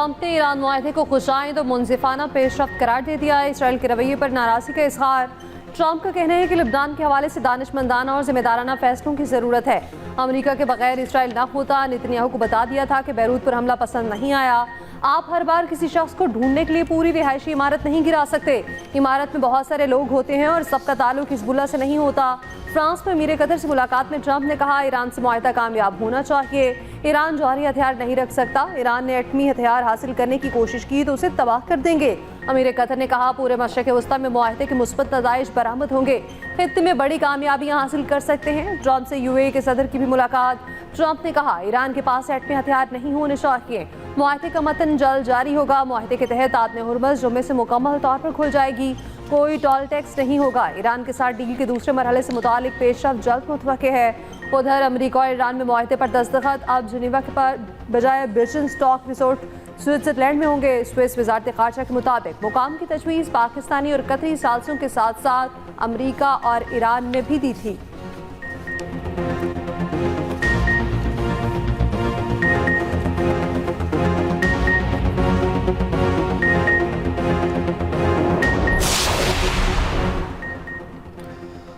Trump ने Iran मुआहदे को खुशाइंद और मुनसिफाना पेशरफ्त करार दे दिया। इसराइल के रवैये पर नाराज़गी का इजहार। ट्रंप का कहना है कि लिबनान के हवाले से दानिशमंदाना और जिम्मेदाराना फैसलों की ज़रूरत है। अमेरिका के बगैर इसराइल न होता। नेतन्याहू को बता दिया था कि बैरूत पर हमला पसंद नहीं आया। आप हर बार किसी शख्स को ढूंढने के लिए पूरी रिहायशी इमारत नहीं गिरा सकते। इमारत में बहुत सारे लोग होते हैं और सबका ताल्लुक हिजबुल्लाह से नहीं होता। फ्रांस में अमीर कतर से मुलाकात में ट्रंप ने कहा, ईरान से मुआहदा कामयाब होना चाहिए। ईरान जौहरी हथियार नहीं रख सकता। ईरान ने एटमी हथियार हासिल करने की कोशिश की तो उसे तबाह कर देंगे। अमीर कतर ने कहा, पूरे मशरक़ वस्ता में मुआहदे के मुस्बत नताइज बरामद होंगे। खित्ते में बड़ी कामयाबियां हासिल कर सकते हैं। ट्रंप से यूएई के सदर की भी मुलाकात। ट्रंप ने कहा, ईरान के पास एटमी हथियार नहीं होने चाहिए। मुआहदे का मतन जल्द जारी होगा। मुआहदे के तहत आदम हुर्मुज़ जुम्मे से मुकम्मल तौर पर खुल जाएगी। कोई टोल टैक्स नहीं होगा। ईरान के साथ डील के दूसरे मरहले से मुतालिक पेशरफ्त जल्द मुतवक्के है। उधर अमेरिका और ईरान में मुआहदे पर दस्तखत अब जिनेवा के बजाय ब्रिजन स्टॉक रिसोर्ट स्विट्जरलैंड में होंगे। स्विस वजारत ख़ारजा के मुताबिक मुकाम की तजवीज़ पाकिस्तानी और कतरी साजिशों के साथ साथ अमेरिका और ईरान ने भी दी थी।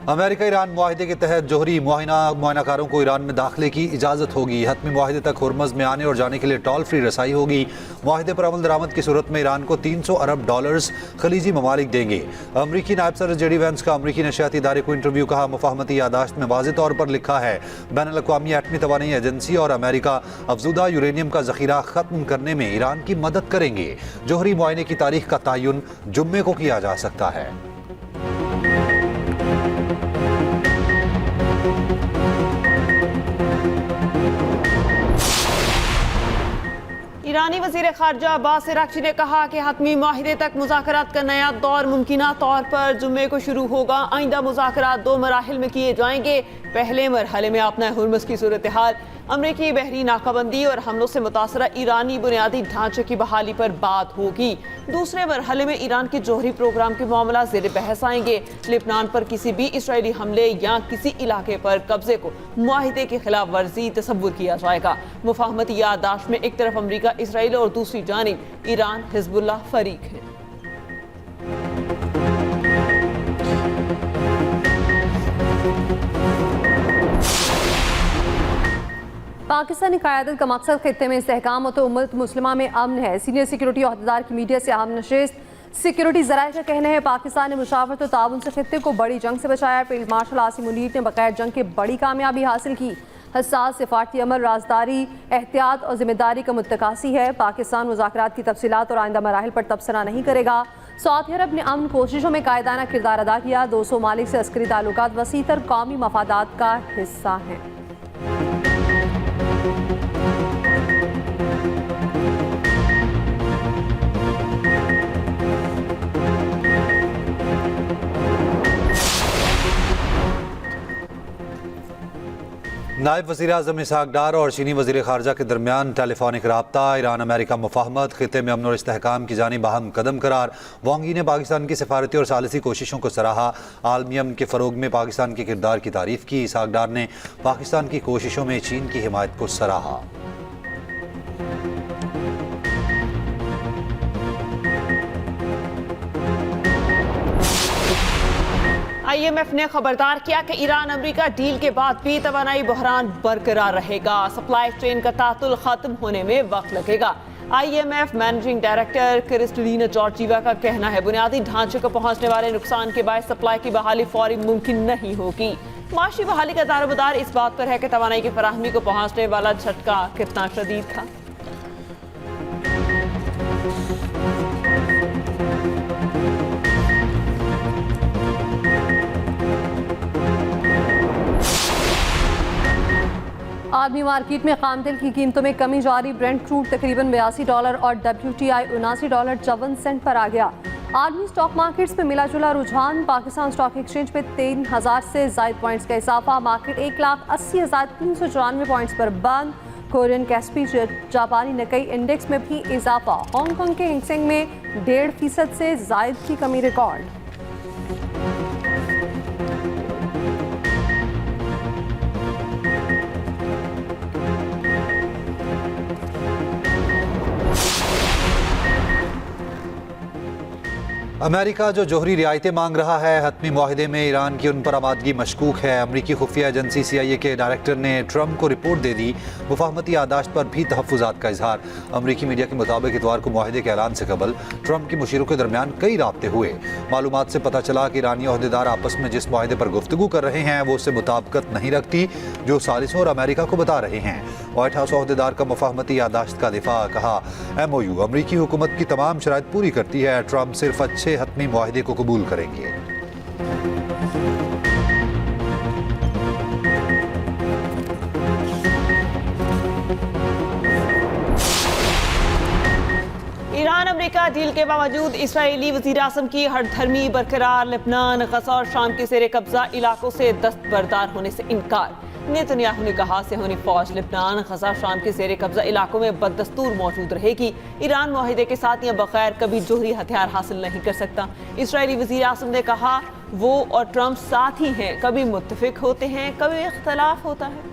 अमेरिका ईरान मुआहदे के तहत जोहरी मुआयनाकारों को ईरान में दाखिले की इजाज़त होगी। हतमी मुआहदे तक हुर्मुज़ में आने और जाने के लिए टोल फ्री रसाई होगी। मुआहदे पर अमल दरामद की सूरत में ईरान को 300 अरब डॉलर्स खलीजी ममालिक देंगे। अमरीकी नायब सदर जेडी वैंस का अमरीकी नशियाती इदारे को इंटरव्यू। कहा, मुफाहमती यादाश्त में वाज़ेह तौर पर लिखा है, बैनुल-अक़वामी एटमी तवानाई एजेंसी और अमेरिका अफजुदा यूरेनियम का ज़ख़ीरा ख़त्म करने में ईरान की मदद करेंगे। जोहरी मुआयने की तारीख का तयन जुम्मे को किया जा सकता है। ईरानी वज़ीर ख़ारजा अब्बास अराग़ची ने कहा कि हतमी मुआहिदे तक मुज़ाकरात का नया दौर मुमकिना तौर पर जुम्मे को शुरू होगा। आइंदा मुज़ाकरात 2 मराहिल में किए जाएंगे। पहले मरहले में अपना हुर्मुज़ की सूरत हाल, अमरीकी बहरी नाकाबंदी और हमलों से मुतासरा ईरानी बुनियादी ढांचे की बहाली पर बात होगी। दूसरे मरहले में ईरान के जोहरी प्रोग्राम के मामला ज़ेर बहस आएंगे। लिबनान पर किसी भी इसराइली हमले या किसी इलाके पर कब्जे को मुआहिदे की खिलाफ वर्जी तसव्वुर किया जाएगा। मुफाहमती याददाश्त में एक तरफ अमरीका इसराइल और दूसरी जानिब ईरान हिजबुल्लाह फरीक है। पाकिस्तानी क़यादत का मकसद खित्ते में इस्तेहकाम और उम्मत मुस्लिमा में अमन है। सीनियर सिक्योरिटी अहदेदार की मीडिया से अहम नशिस्त। सिक्योरिटी ज़राए का कहना है, पाकिस्तान ने मुशावरत और ताउन से खित्ते को बड़ी जंग से बचाया। फील्ड मार्शल आसिम मुनीर ने बगैर जंग के बड़ी कामयाबी हासिल की। हसास सिफारती अमल राजदारी, एहतियात और जिम्मेदारी का मुत्तकासी है। पाकिस्तान मुज़ाकरात की तफसीलात और आइंदा मराहिल पर तबसरा नहीं करेगा। सऊदी अरब ने अमन कोशिशों में कायदाना किरदार अदा किया। 200 मालिक से अस्करी ताल्लुकात वसीतर कौमी मफादात का हिस्सा हैं। नायब वज़ीर आज़म इसहाक़ डार और चीनी वज़ीर ख़ारजा के दरमियान टेलीफोनिक रब्ता। ईरान अमेरिका मुफाहमत, खित्ते में अमन और इस्तेहकाम की जानिब अहम कदम करार। वांग यी ने पाकिस्तान की सिफारती और सालिसी कोशिशों को सराहा। आलमी अमन के फ़रोग में पाकिस्तान के किरदार की तारीफ़ की। इसहाक़ डार ने पाकिस्तान की कोशिशों में चीन की हिमायत को सराहा। IMF ने खबरदार किया कि ईरान अमेरिका डील के बाद भी तवानाई बहरान बरकरार रहेगा। सप्लाई चेन का तातुल खत्म होने में वक्त लगेगा। IMF managing director Kristalina Georgieva का कहना है, बुनियादी ढांचे को पहुंचने वाले नुकसान के बायस सप्लाई की बहाली फौरी मुमकिन नहीं होगी। माशी बहाली का दारोमदार इस बात पर है कि तवानाई की फराहमी को पहुंचने वाला झटका कितना शदीद था। आलमी मार्केट में खामतेल की कीमतों में कमी जारी। ब्रेंट क्रूड तकरीबन $82 और WTI $79.54 पर आ गया। आलमी स्टॉक मार्केट्स में मिला जुला रुझान। पाकिस्तान स्टॉक एक्सचेंज पे 3000 से ज़ायद पॉइंट्स का इजाफा। मार्केट 1,80,394 पॉइंट्स पर बंद। कोरियन कैस्पी जापानी निकाई इंडेक्स में भी इजाफा। हांगकांग के हिंगसेंग में 1.5% से ज़ायद की कमी रिकॉर्ड। अमेरिका जो जोहरी रियायतें मांग रहा है, हतमी मुआहिदे में ईरान की उन पर आमादगी मशकूक है। अमरीकी खुफिया एजेंसी CIA के डायरेक्टर ने ट्रंप को रिपोर्ट दे दी। मुफाहमती यादाश्त पर भी तहफ़्फ़ुज़ात का इजहार। अमरीकी मीडिया के मुताबिक इतवार को मुआहिदे के ऐलान से कबल ट्रंप की मुशीरों के दरमियान कई राब्ते हुए। मालूमात से पता चला कि ईरानी ओहदेदार आपस में जिस मुआहिदे पर गुफ्तगू कर रहे हैं वो उससे मुताबिकत नहीं रखती जो सालिसों और अमेरिका को बता रहे हैं। व्हाइट हाउस ओहदेदार का मुफाहमती यादाश्त का दिफा, कहा MOU अमरीकी हुकूमत की तमाम शराइत पूरी करती है। ट्रंप सिर्फ अच्छे हतमी मुआहिदे को कबूल करेंगे। ईरान अमेरिका डील के बावजूद इसराइली वज़ीर आज़म की हठधर्मी बरकरार। लेबनान, गज़ा और शाम के ज़ेर कब्जा इलाकों से दस्तबरदार होने से इनकार। नेतन्याहू ने कहा सेहूनी फौज लेबनान, गज़ा, शाम के ज़ेर कब्जा इलाकों में बददस्तूर मौजूद रहेगी। ईरान मुआहिदे के साथ या बगैर कभी जोहरी हथियार हासिल नहीं कर सकता। इसराइली वज़ीर आज़म ने कहा वो और ट्रंप साथ ही हैं, कभी मुत्तफिक होते हैं, कभी इख्तलाफ होता है।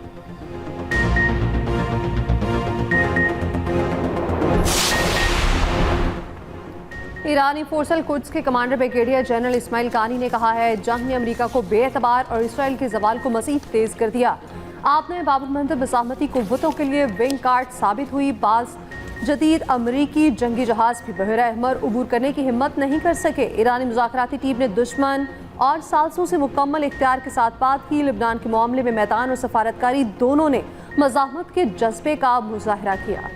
ईरानी फोर्सल कुड्स के कमांडर ब्रिगेडियर जनरल इस्माइल कानी ने कहा है जंग ने अमेरिका को बेएतबार और इसराइल के जवाल को मज़ीद तेज कर दिया। आपने बाबरमंद मज़ाहमती कुव्वतों के लिए विंग कार्ड साबित हुई। बाज़ जदीद अमरीकी जंगी जहाज भी बहर अहमर उबूर करने की हिम्मत नहीं कर सके। ईरानी मुज़ाकराती टीम ने दुश्मन और सालसों से मुकम्मल इख्तियार के साथ बात की। लेबनान के मामले में मैदान और सफारतकारी दोनों ने मज़ाहमत के जज्बे का मुजाहरा किया।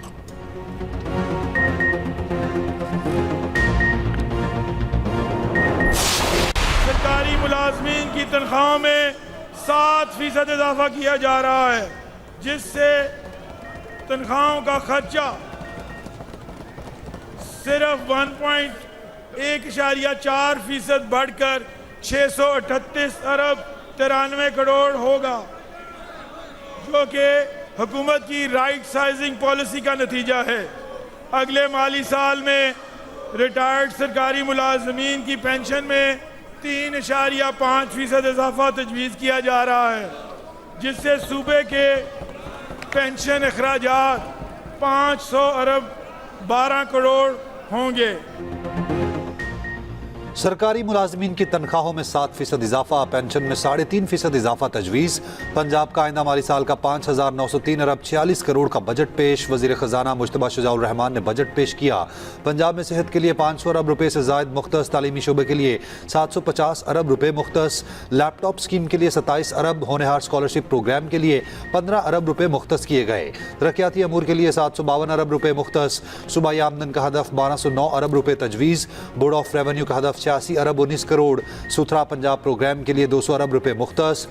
सरकारी मुलाजमीन की तनख्वाहों में 7% इजाफा किया जा रहा है, जिससे तनख्वाहों का खर्चा सिर्फ 1.4% बढ़कर 638 अरब 93 करोड़ होगा, जो कि हुकूमत की राइट साइजिंग पॉलिसी का नतीजा है। अगले माली साल में रिटायर्ड सरकारी मुलाजमीन की पेंशन में 3.5% इजाफा तजवीज़ किया जा रहा है, जिससे सूबे के पेंशन अखराजात 500 अरब 12 करोड़ होंगे। सरकारी मुलाजमीन की तनख्वाहों में 7% इजाफा, पेंशन में 3.5% इजाफा तजवीज़। पंजाब का आइंदा माली साल का 5,903 अरब 46 करोड़ का बजट पेश। वज़ीर ख़जाना मुश्तबा शुजाउर रहमान ने बजट पेश किया। पंजाब में सेहत के लिए 500 अरब रुपये से ज़ायद मुख्तस, तालीमी शोबे के लिए 750 अरब रुपये मुख्तस, लैपटॉप स्कीम के लिए 27 अरब, होनहार स्कॉलरशिप प्रोग्राम के लिए 15 अरब रुपये मुख्तस किए गए। तरक्याती अमूर के लिए 752 अरब रुपये मुख्तस। सूबाई आमदन का हदफ 1209 अरब रुपये तजवीज़। बोर्ड ऑफ रेवेन्यू का हदफ 86 अरब 19 करोड़। सुथरा पंजाब प्रोग्राम के लिए 200 अरब रुपये मुख्तस।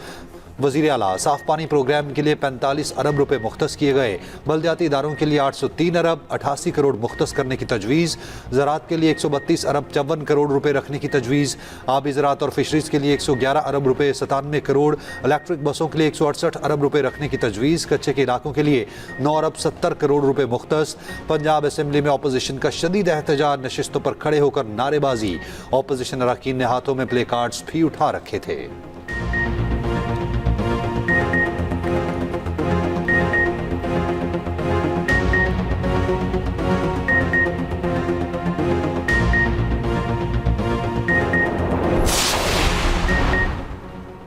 वज़ीर आला साफ पानी प्रोग्राम के लिए 45 अरब रुपये मुख्तस किए गए। बल्दियाती इदारों के लिए 803 अरब 88 करोड़ मुख्तस करने की तजवीज़। ज़राअत के लिए 132 अरब 54 करोड़ रुपये रखने की तजवीज़। आबी ज़राअत और फिशरीज़ के लिए 111 अरब रुपये 97 करोड़। इलेक्ट्रिक बसों के लिए 168 अरब रुपये रखने की तजवीज़। कच्चे के इलाकों के लिए 9 अरब 70 करोड़ रुपये मुख्तस। पंजाब असम्बली में अपोजिशन का शदीद एहतजाज, नशिस्तों पर खड़े होकर नारेबाजी। अपोजिशन अरकान ने हाथों में प्ले कार्ड्स भी उठा रखे थे।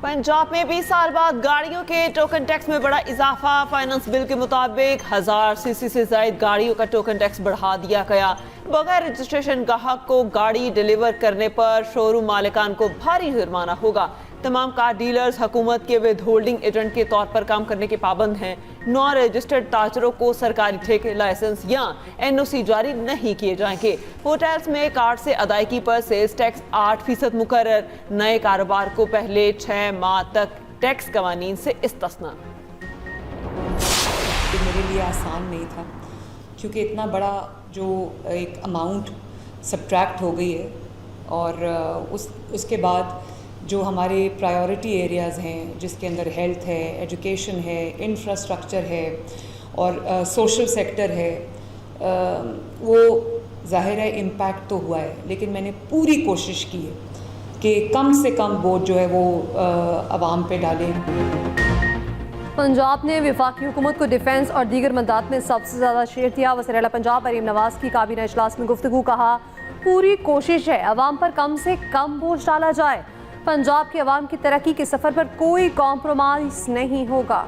पंजाब में 20 साल बाद गाड़ियों के टोकन टैक्स में बड़ा इजाफा। फाइनेंस बिल के मुताबिक 1000 सीसी से ज्यादा गाड़ियों का टोकन टैक्स बढ़ा दिया गया। बगैर रजिस्ट्रेशन ग्राहक को गाड़ी डिलीवर करने पर शोरूम मालिकान को भारी जुर्माना होगा। तमाम कार डीलर्स हुकूमत के विद होल्डिंग एजेंट के तौर पर काम करने के पाबंद हैं। नॉन रजिस्टर्ड ताजरों को सरकारी ठेके, लाइसेंस या NOC जारी नहीं किए जाएंगे। होटल्स में कार्ड से अदायगी पर सेल्स टैक्स 8% मुकर्रर। नए कारोबार को पहले 6 माह तक टैक्स कवानीन से इस्तिस्ना। मेरे लिए आसान नहीं था, क्योंकि इतना बड़ा जो एक अमाउंट सब्ट्रैक्ट हो गई है, और उसके बाद जो हमारे प्रायोरिटी एरियाज़ हैं, जिसके अंदर हेल्थ है, एजुकेशन है, इंफ्रास्ट्रक्चर है और सोशल सेक्टर है, वो ज़ाहिर है इम्पैक्ट तो हुआ है, लेकिन मैंने पूरी कोशिश की है कि कम से कम बोझ जो है वो आवाम पे डालें। पंजाब ने वफाकी हुकूमत को डिफेंस और दीगर मदाद में सबसे ज़्यादा शेयर दिया। वज़ीर आला पंजाब मरीम नवाज़ की काबीना इजलास में गुफ्तगू, कहा पूरी कोशिश है अवाम पर कम से कम बोझ डाला जाए। पंजाब के अवाम की तरक्की के सफर पर कोई कॉम्प्रोमाइज नहीं होगा।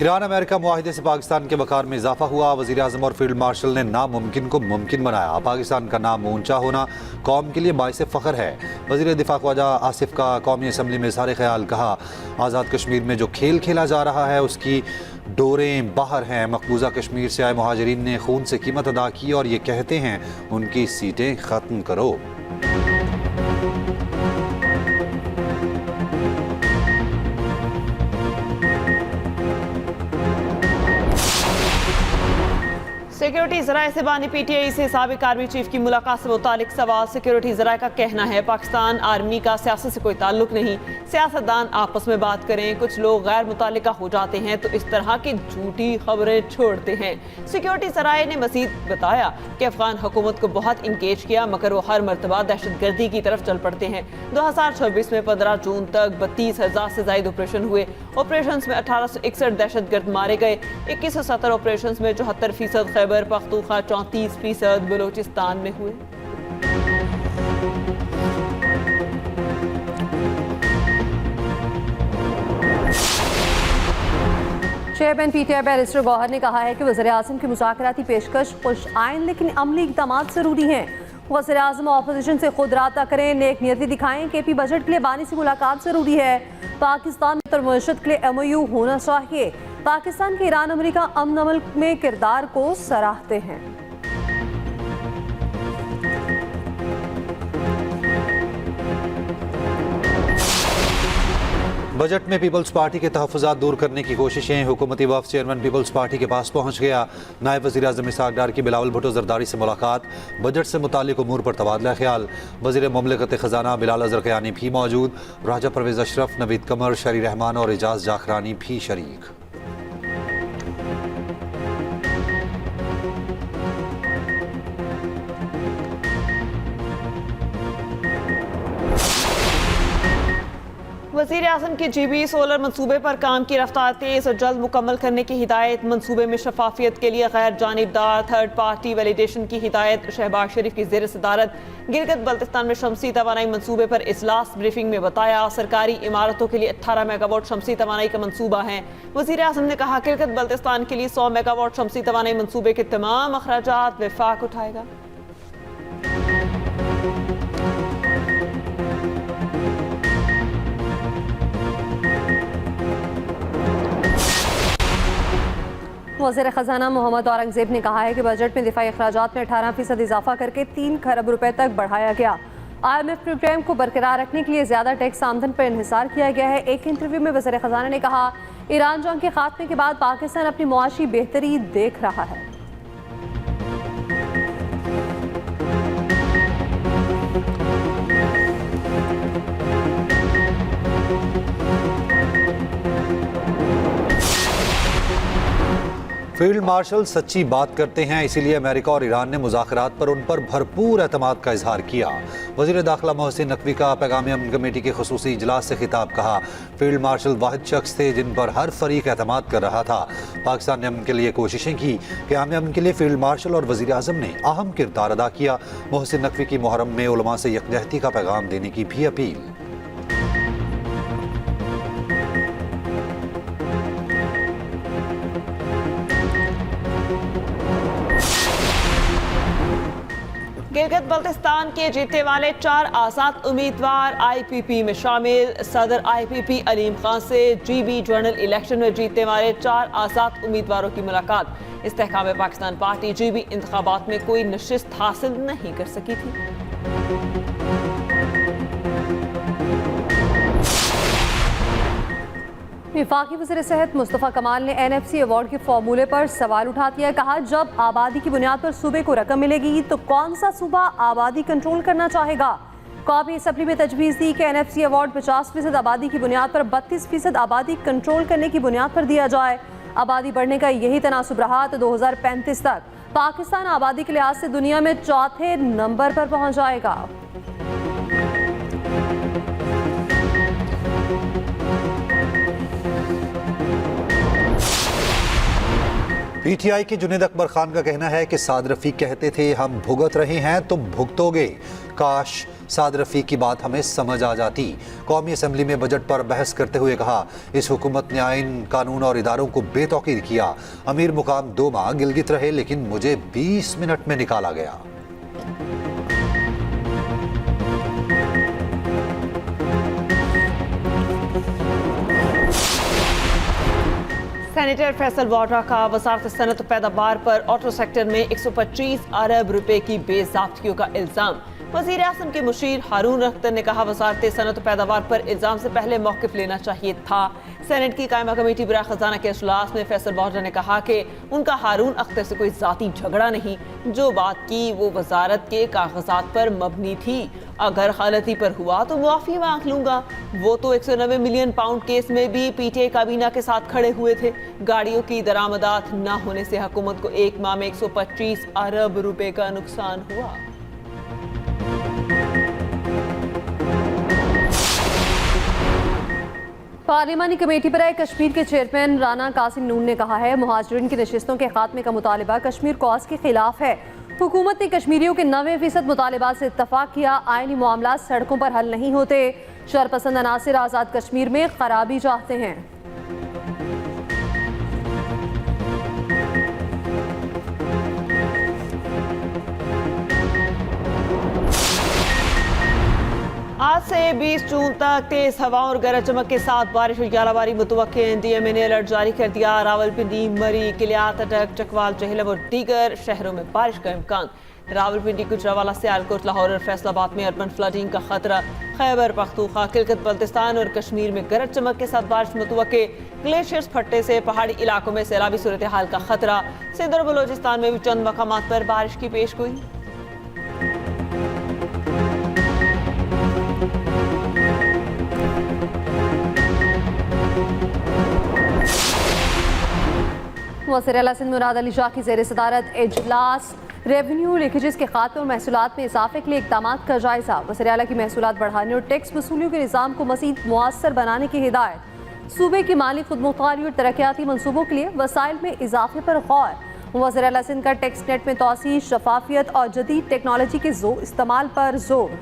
ईरान अमेरिका मुआहिदे से पाकिस्तान के वक़ार में इजाफा हुआ। वज़ीर आज़म और फील्ड मार्शल ने नामुमकिन को मुमकिन बनाया। पाकिस्तान का नाम ऊंचा होना कौम के लिए बाइस फ़ख्र है। वज़ीर दिफा ख्वाजा आसिफ का कौमी असम्बली में इज़हार ख्याल। कहा, आज़ाद कश्मीर में जो खेल खेला जा रहा है उसकी डोरें बाहर हैं। मकबूजा कश्मीर से आए मुहाजिरीन ने खून से कीमत अदा की और ये कहते हैं उनकी सीटें ख़त्म करो। सिक्योरिटी ज़राए से बानी PTI से साबिक आर्मी चीफ की मुलाकात से मुतालिक सवाल। सिक्योरिटी ज़राए का कहना है पाकिस्तान आर्मी का सियासत से कोई ताल्लुक नहीं, सियासतदान आपस में बात करें। कुछ लोग गैर मुतालिका हो जाते हैं तो इस तरह की झूठी खबरें छोड़ते हैं। सिक्योरिटी ज़राए ने मज़ीद बताया कि अफगान हुकूमत को बहुत इंगेज किया मगर वो हर मरतबा दहशत गर्दी की तरफ चल पड़ते हैं। 2026 में 15 जून तक 32,000 से ज़ायद ऑपरेशन हुए। ऑपरेशन में 1861 दहशत गर्द मारे गए। 2170 ऑपरेशन में 74% खैबर पख्तूनख्वा, 34% बलूचिस्तान में हुए। चेयरमैन PTI बैरिस्टर गौहर ने कहा है कि वज़ीर-ए-आज़म की मुज़ाकराती पेशकश खुश आइन लेकिन अमली इक़दामात ज़रूरी हैं। वज़ीर-ए-आज़म ऑपोजिशन से खुद राब्ता करें, नेक नियति दिखाएं। KP बजट के लिए बानी से मुलाकात ज़रूरी है। पाकिस्तान में तरमशत के लिए MOU होना चाहिए। पाकिस्तान के ईरान अमेरिका अमन अमल में किरदार को सराहते हैं। बजट में पीपल्स पार्टी के तहफ़्फ़ुज़ात दूर करने की कोशिशें। हुकूमती वफ़द चेयरमैन पीपल्स पार्टी के पास पहुँच गया। नायब वज़ीर आज़म इसहाक़ डार की बिलावल भुट्टो ज़रदारी से मुलाकात। बजट से मुताल्लिक़ उमूर पर तबादला ख्याल। वज़ीर मुमलिकत ख़ज़ाना बिलाल अज़रक़यानी भी मौजूद। राजा परवेज़ अशरफ, नवीद कमर, शरी रहमान और एजाज़ जाखरानी भी शरीक। वज़ीर आज़म के GB सोलर मंसूबे पर काम की रफ्तार तेज़ और जल्द मुकम्मल करने की हिदायत। मंसूबे में शफाफियत के लिए गैर जानिबदार थर्ड पार्टी वैलिडेशन की हिदायत। शहबाज शरीफ की ज़ेर सदारत गिलगित बल्तिस्तान में शमसी तवानाई मंसूबे पर इजलास। ब्रीफिंग में बताया सरकारी इमारतों के लिए 18 मेगावाट शमसी तवानाई का मंसूबा है। वज़ीर आज़म ने कहा गिलगित बल्तिस्तान के लिए 100 मेगावाट शमसी तवानाई मंसूबे के तमाम अखराजात वफाक उठाएगा। वज़ीर ख़ज़ाना मोहम्मद औरंगज़ेब ने कहा है कि बजट में दिफाई अखराजात में 18% इजाफा करके 3 खरब रुपए तक बढ़ाया गया। IMF प्रोग्राम को बरकरार रखने के लिए ज़्यादा टैक्स आमदन पर इन्हिसार किया गया है। एक इंटरव्यू में वज़ीर ख़ज़ाना ने कहा ईरान जंग के खात्मे के बाद पाकिस्तान अपनी मुआशी बेहतरी देख रहा है। फील्ड मार्शल सच्ची बात करते हैं, इसीलिए अमेरिका और ईरान ने मुज़ाकरात पर उन पर भरपूर एतमाद का इजहार किया। वज़ीर दाखिला मोहसिन नकवी का पैगाम अमन कमेटी के खुसूसी इजलास से खिताब। कहा फील्ड मार्शल वाहिद शख्स थे जिन पर हर फरीक एतमाद कर रहा था। पाकिस्तान ने अमन के लिए कोशिशें की। क़याम अमन के लिए फील्ड मार्शल और वज़ीर आज़म ने अहम किरदार अदा किया। मोहसिन नकवी की मुहर्रम में उलमा से यकजहती का पैगाम देने की भी अपील। गिलगित बल्तिस्तान के जीतने वाले 4 आज़ाद उम्मीदवार IPP में शामिल। सदर IPP अलीम खान से GB जनरल इलेक्शन में जीतने वाले 4 आज़ाद उम्मीदवारों की मुलाकात। इस्तेहकाम पाकिस्तान पार्टी GB इंतखाबात में कोई नशिस्त हासिल नहीं कर सकी थी। वफाकी वज़ीर सेहत मुस्तफ़ा कमाल ने NFC अवार्ड के फॉर्मूले पर सवाल उठा दिया। कहा जब आबादी की बुनियाद पर सूबे को रकम मिलेगी तो कौन सा सूबा आबादी कंट्रोल करना चाहेगा। कौमी असम्बली में तजवीज़ दी कि NFC अवार्ड 50% आबादी की बुनियाद पर 32% आबादी कंट्रोल करने की बुनियाद पर दिया जाए। आबादी बढ़ने का यही तनासुब रहा तो 2035 तक पाकिस्तान आबादी के लिहाज से दुनिया में 4थे नंबर पर पहुँच जाएगा। पीटीआई के जुनेद अकबर खान का कहना है कि साद रफीक कहते थे हम भुगत रहे हैं तुम भुगतोगे। काश साद रफीक की बात हमें समझ आ जाती। कौमी असम्बली में बजट पर बहस करते हुए कहा इस हुकूमत ने आइन, कानून और इदारों को बेतौकीर किया। अमीर मुकाम 2 माह गिलगित रहे लेकिन मुझे 20 मिनट में निकाला गया। सेनेटर फैसल वाड्रा का वजारत सनत पैदावार पर ऑटो सेक्टर में 125 अरब रुपए की बेज़ाब्तियों का इल्जाम। वज़ीर आज़म के मुशीर हारून अख्तर ने कहा वजारत सनत पैदावार पर इल्जाम से पहले मौक़िफ़ लेना चाहिए था। सेनेट की कायमा कमेटी बराए ख़जाना के इजलास में फैसल वाड्रा ने कहा कि उनका हारून अख्तर से कोई ज़ाती झगड़ा नहीं, जो बात की वो वजारत के कागजात पर मबनी थी। अगर गलती पर हुआ तो मुआफ़ी मांग लूंगा। वो तो 190 मिलियन पाउंड केस में भी पीटीआई काबीना के साथ खड़े हुए थे। गाड़ियों की दरामदात न होने से हुकूमत को 1 माह में 125 अरब रुपए का नुकसान हुआ। पार्लिमानी कमेटी बराए कश्मीर के चेयरमैन राना कासिम नून ने कहा है मुहाजिरीन की नशिस्तों के खात्मे का मुतालिबा कश्मीर कॉज के खिलाफ है। हुकूमत ने कश्मीरियों के 90% मुतालिबात से इत्तफाक किया। आईनी मामला सड़कों पर हल नहीं होते। शरपसंद अनासिर आज़ाद कश्मीर में खराबी चाहते हैं। आज से 20 जून तक तेज हवाओं और गरज चमक के साथ बारिश और यालाबारी मुतवक्के। एनडीएमए ने अलर्ट जारी कर दिया। रावलपिंडी, मरी, किलियात, अटक, चकवाल, चहलम और दीगर शहरों में बारिश का इम्कान। रावलपिंडी, गुजरावाला, सियालकोट, लाहौर और फैसलाबाद में अर्बन फ्लडिंग का खतरा। खैबर पख्तूनख्वा, किलगित बल्तिस्तान और कश्मीर में गरज चमक के साथ बारिश मुतवक्के। ग्लेशियर्स फटने से पहाड़ी इलाकों में सैलाबी सूरत हाल का खतरा। सिंध और बलोचिस्तान में भी चंद मकामात पर बारिश की पेशगोई। वज़ीर आला सिंध मुराद अली शाह की ज़ेर सदारत इजलास। रेवेन्यू लीकेजेस के खात्मे और महसूलात में इजाफे के लिए इक़दाम का जायजा। वज़ीर आला की महसूलात बढ़ाने और टैक्स वसूलियों के निज़ाम को मज़ीद मुअस्सर बनाने की हिदायत। सूबे की माली खुदमुख्तारी और तरक्याती मनसूबों के लिए वसाइल में इजाफे पर गौर। वज़ीर आला सिंध का टैक्स नेट में तोसी, शफाफियत और जदीद टेक्नोलॉजी के इस्तेमाल पर जोर।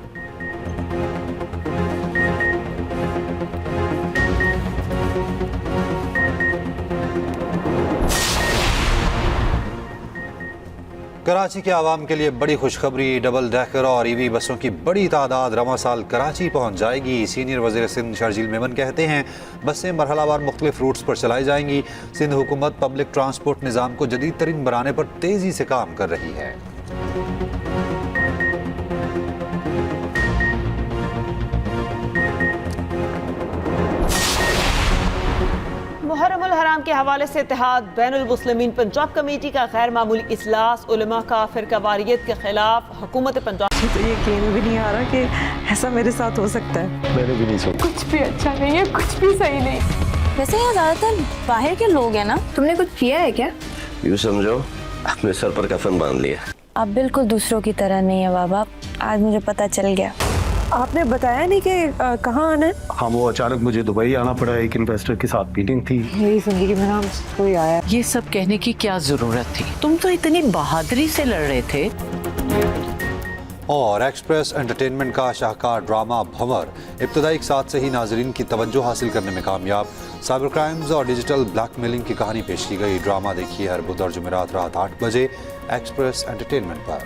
कराची के आवाम के लिए बड़ी खुशखबरी। डबल डेकर और ईवी बसों की बड़ी तादाद रवां साल कराची पहुँच जाएगी। सीनियर वज़ीर सिंध शर्जील मेमन कहते हैं बसें मरहलावार मुख्तलिफ रूट्स पर चलाई जाएंगी। सिंध हुकूमत पब्लिक ट्रांसपोर्ट निज़ाम को जदीद तरीन बनाने पर तेज़ी से काम कर रही है। मुहर्रमुल हराम के हवाले से इत्तेहाद बैनुल मुस्लिमीन पंजाब कमेटी का गैर मामूली इजलास। उलमा का फिरकावारियत के खिलाफ हुकूमत पंजाब। तो यकीन भी नहीं आ रहा कि ऐसा मेरे साथ हो सकता है। मैंने भी नहीं सोचा। कुछ भी अच्छा नहीं है, कुछ भी सही नहीं। वैसे यहाँ ज्यादातर बाहर के लोग हैं ना। तुमने कुछ किया है क्या? यूँ समझो अपने सर पर कफन बांध लिया। आप बिल्कुल दूसरों की तरह नहीं है बाबा, आज मुझे पता चल गया। आपने बताया नहीं कि कहाँ आना है? हाँ, वो अचानक मुझे दुबई आना पड़ा। एक इन्वेस्टर के साथ मीटिंग थी। मेरी जिंदगी में नाम कोई आया। ये सब कहने की क्या जरूरत थी? तुम तो इतनी बहादुरी से लड़ रहे थे। और एक्सप्रेस एंटरटेनमेंट का शाहकार ड्रामा भंवर इब्तदाई एक साथ से ही नाजरीन की तवज्जो हासिल करने में कामयाब। साइबर क्राइम्स और डिजिटल ब्लैकमेलिंग की कहानी पेश की गई। ड्रामा देखिए हर बुध और जुमेरात रात 8 बजे एक्सप्रेस एंटरटेनमेंट पर।